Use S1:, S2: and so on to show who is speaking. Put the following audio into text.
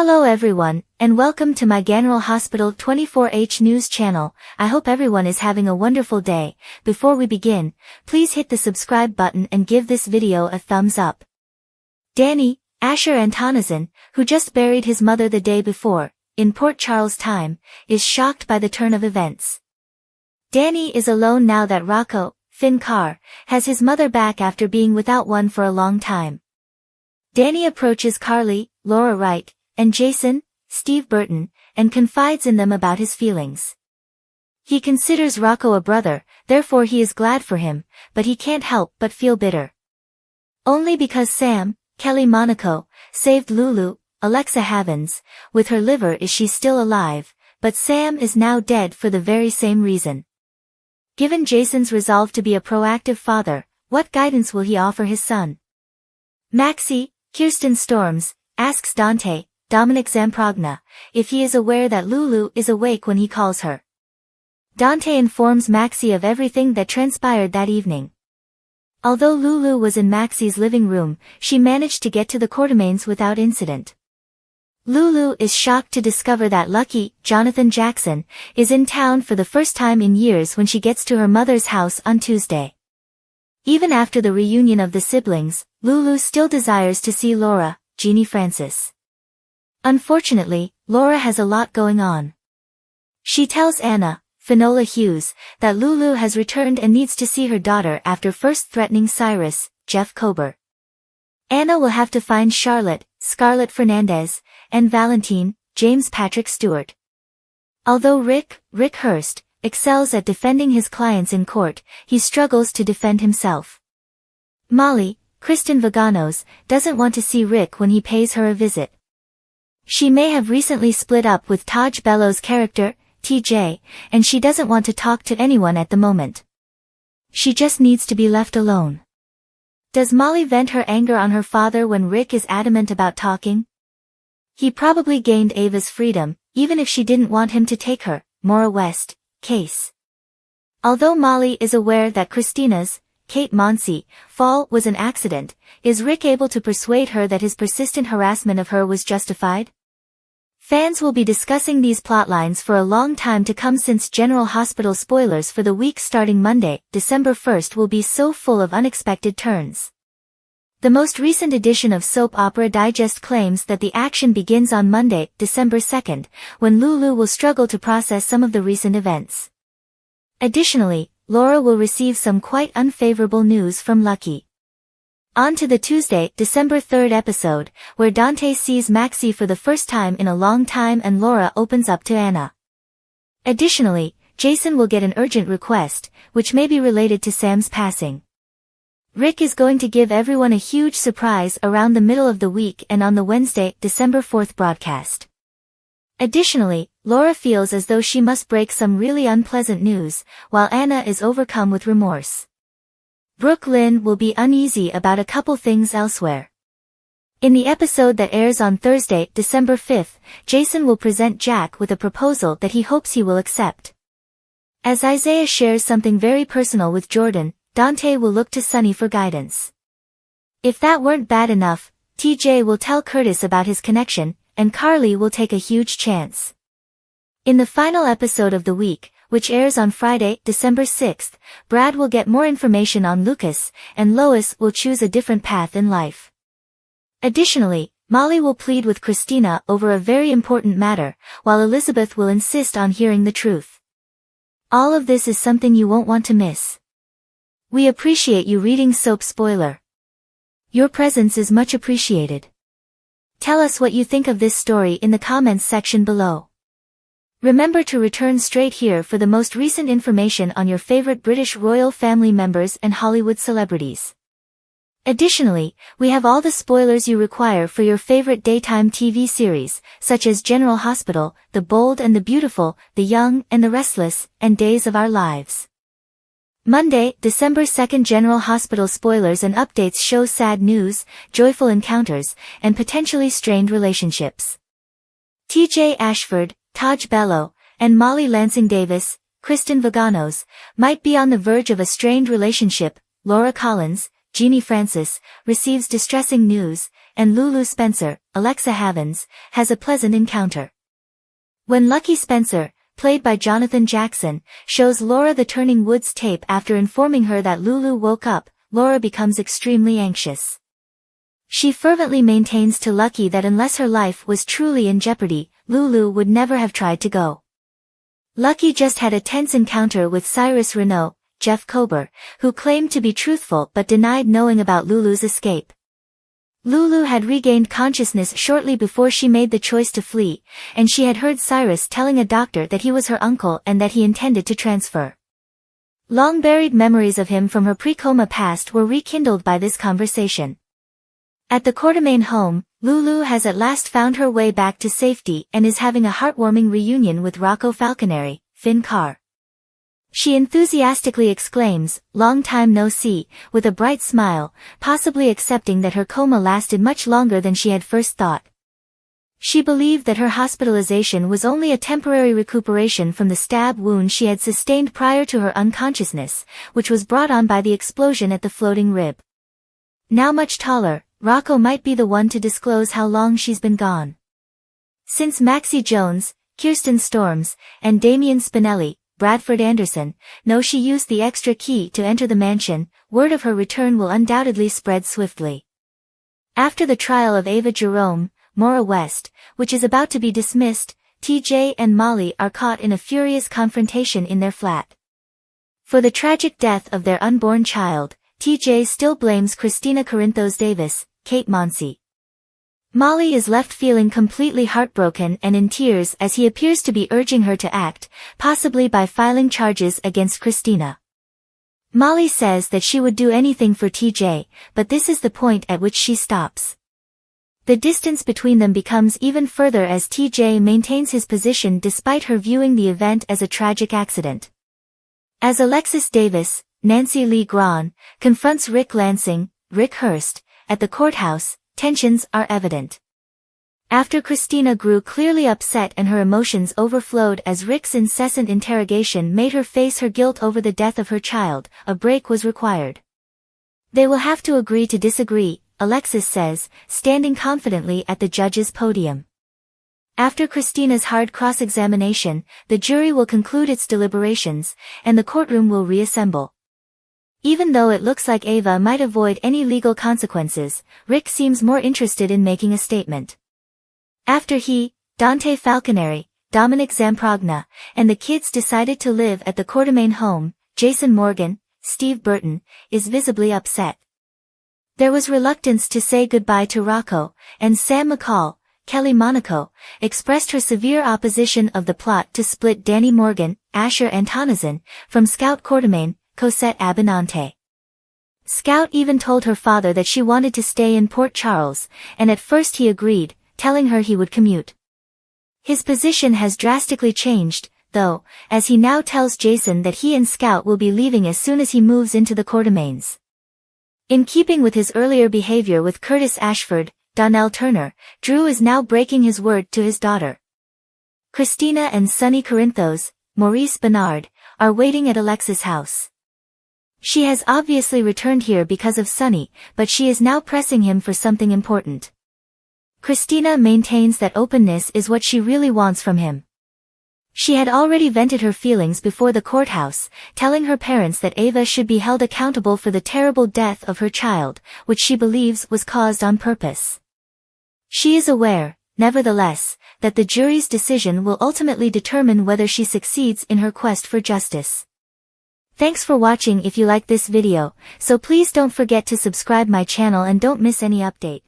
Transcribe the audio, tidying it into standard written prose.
S1: Hello everyone, and welcome to my General Hospital 24H News channel. I hope everyone is having a wonderful day. Before we begin, please hit the subscribe button and give this video a thumbs up. Danny, Asher Antonazan, who just buried his mother the day before, in Port Charles time, is shocked by the turn of events. Danny is alone now that Rocco, Finn Carr, has his mother back after being without one for a long time. Danny approaches Carly, Laura Wright, and Jason, Steve Burton, and confides in them about his feelings. He considers Rocco a brother, therefore he is glad for him, but he can't help but feel bitter. Only because Sam, Kelly Monaco, saved Lulu, Alexa Havens, with her liver is she still alive, but Sam is now dead for the very same reason. Given Jason's resolve to be a proactive father, what guidance will he offer his son? Maxie, Kirsten Storms, asks Dante, Dominic Zamprogna, if he is aware that Lulu is awake when he calls her. Dante informs Maxie of everything that transpired that evening. Although Lulu was in Maxie's living room, she managed to get to the Quartermaines without incident. Lulu is shocked to discover that Lucky, Jonathan Jackson, is in town for the first time in years when she gets to her mother's house on Tuesday. Even after the reunion of the siblings, Lulu still desires to see Laura, Jeannie Francis. Unfortunately, Laura has a lot going on. She tells Anna, Finola Hughes, that Lulu has returned and needs to see her daughter after first threatening Cyrus, Jeff Kober. Anna will have to find Charlotte, Scarlett Fernandez, and Valentine, James Patrick Stewart. Although Rick Hurst, excels at defending his clients in court, he struggles to defend himself. Molly, Kristen Vaganos, doesn't want to see Rick when he pays her a visit. She may have recently split up with Taj Bellows' character, TJ, and she doesn't want to talk to anyone at the moment. She just needs to be left alone. Does Molly vent her anger on her father when Rick is adamant about talking? He probably gained Ava's freedom, even if she didn't want him to take her, Maura West, case. Although Molly is aware that Christina's, Kate Monsey, fall was an accident, is Rick able to persuade her that his persistent harassment of her was justified? Fans will be discussing these plotlines for a long time to come since General Hospital spoilers for the week starting Monday, December 1st will be so full of unexpected turns. The most recent edition of Soap Opera Digest claims that the action begins on Monday, December 2nd, when Lulu will struggle to process some of the recent events. Additionally, Laura will receive some quite unfavorable news from Lucky. On to the Tuesday, December 3rd episode, where Dante sees Maxie for the first time in a long time and Laura opens up to Anna. Additionally, Jason will get an urgent request, which may be related to Sam's passing. Rick is going to give everyone a huge surprise around the middle of the week and on the Wednesday, December 4th broadcast. Additionally, Laura feels as though she must break some really unpleasant news, while Anna is overcome with remorse. Brooke Lynn will be uneasy about a couple things elsewhere. In the episode that airs on Thursday, December 5th, Jason will present Jack with a proposal that he hopes he will accept. As Isaiah shares something very personal with Jordan, Dante will look to Sunny for guidance. If that weren't bad enough, TJ will tell Curtis about his connection, and Carly will take a huge chance. In the final episode of the week, which airs on Friday, December 6th, Brad will get more information on Lucas, and Lois will choose a different path in life. Additionally, Molly will plead with Christina over a very important matter, while Elizabeth will insist on hearing the truth. All of this is something you won't want to miss. We appreciate you reading Soap Spoiler. Your presence is much appreciated. Tell us what you think of this story in the comments section below. Remember to return straight here for the most recent information on your favorite British royal family members and Hollywood celebrities. Additionally, we have all the spoilers you require for your favorite daytime TV series, such as General Hospital, The Bold and the Beautiful, The Young and the Restless, and Days of Our Lives. Monday, December 2nd, General Hospital spoilers and updates show sad news, joyful encounters, and potentially strained relationships. TJ Ashford, Taj Bellow, and Molly Lansing Davis, Kristen Vaganos, might be on the verge of a strained relationship. Laura Collins, Jeannie Francis, receives distressing news, and Lulu Spencer, Alexa Havens, has a pleasant encounter. When Lucky Spencer, played by Jonathan Jackson, shows Laura the Turning Woods tape after informing her that Lulu woke up, Laura becomes extremely anxious. She fervently maintains to Lucky that unless her life was truly in jeopardy, Lulu would never have tried to go. Lucky just had a tense encounter with Cyrus Renaud, Jeff Kober, who claimed to be truthful but denied knowing about Lulu's escape. Lulu had regained consciousness shortly before she made the choice to flee, and she had heard Cyrus telling a doctor that he was her uncle and that he intended to transfer. Long-buried memories of him from her pre-coma past were rekindled by this conversation. At the Quartermaine home, Lulu has at last found her way back to safety and is having a heartwarming reunion with Rocco Falconeri, Finn Carr. She enthusiastically exclaims, "Long time no see," with a bright smile, possibly accepting that her coma lasted much longer than she had first thought. She believed that her hospitalization was only a temporary recuperation from the stab wound she had sustained prior to her unconsciousness, which was brought on by the explosion at the floating rib. Now much taller, Rocco might be the one to disclose how long she's been gone. Since Maxie Jones, Kirsten Storms, and Damian Spinelli, Bradford Anderson, know she used the extra key to enter the mansion, word of her return will undoubtedly spread swiftly. After the trial of Ava Jerome, Maura West, which is about to be dismissed, TJ and Molly are caught in a furious confrontation in their flat. For the tragic death of their unborn child, TJ still blames Christina Corinthos Davis, Kate Monsey. Molly is left feeling completely heartbroken and in tears as he appears to be urging her to act, possibly by filing charges against Christina. Molly says that she would do anything for TJ, but this is the point at which she stops. The distance between them becomes even further as TJ maintains his position despite her viewing the event as a tragic accident. As Alexis Davis, Nancy Lee Grahn, confronts Rick Lansing, Rick Hurst, at the courthouse, tensions are evident. After Christina grew clearly upset and her emotions overflowed as Rick's incessant interrogation made her face her guilt over the death of her child, a break was required. They will have to agree to disagree, Alexis says, standing confidently at the judge's podium. After Christina's hard cross-examination, the jury will conclude its deliberations, and the courtroom will reassemble. Even though it looks like Ava might avoid any legal consequences, Rick seems more interested in making a statement. After he, Dante Falconeri, Dominic Zamprogna, and the kids decided to live at the Quartermaine home, Jason Morgan, Steve Burton, is visibly upset. There was reluctance to say goodbye to Rocco, and Sam McCall, Kelly Monaco, expressed her severe opposition of the plot to split Danny Morgan, Asher Antonazin, from Scout Quartermaine, Cosette Abinante. Scout even told her father that she wanted to stay in Port Charles, and at first he agreed, telling her he would commute. His position has drastically changed, though, as he now tells Jason that he and Scout will be leaving as soon as he moves into the Quartermaines. In keeping with his earlier behavior with Curtis Ashford, Donnell Turner, Drew is now breaking his word to his daughter. Christina and Sonny Corinthos, Maurice Bernard, are waiting at Alexis' house. She has obviously returned here because of Sonny, but she is now pressing him for something important. Christina maintains that openness is what she really wants from him. She had already vented her feelings before the courthouse, telling her parents that Ava should be held accountable for the terrible death of her child, which she believes was caused on purpose. She is aware, nevertheless, that the jury's decision will ultimately determine whether she succeeds in her quest for justice. Thanks for watching. If you like this video, so please don't forget to subscribe my channel and don't miss any update.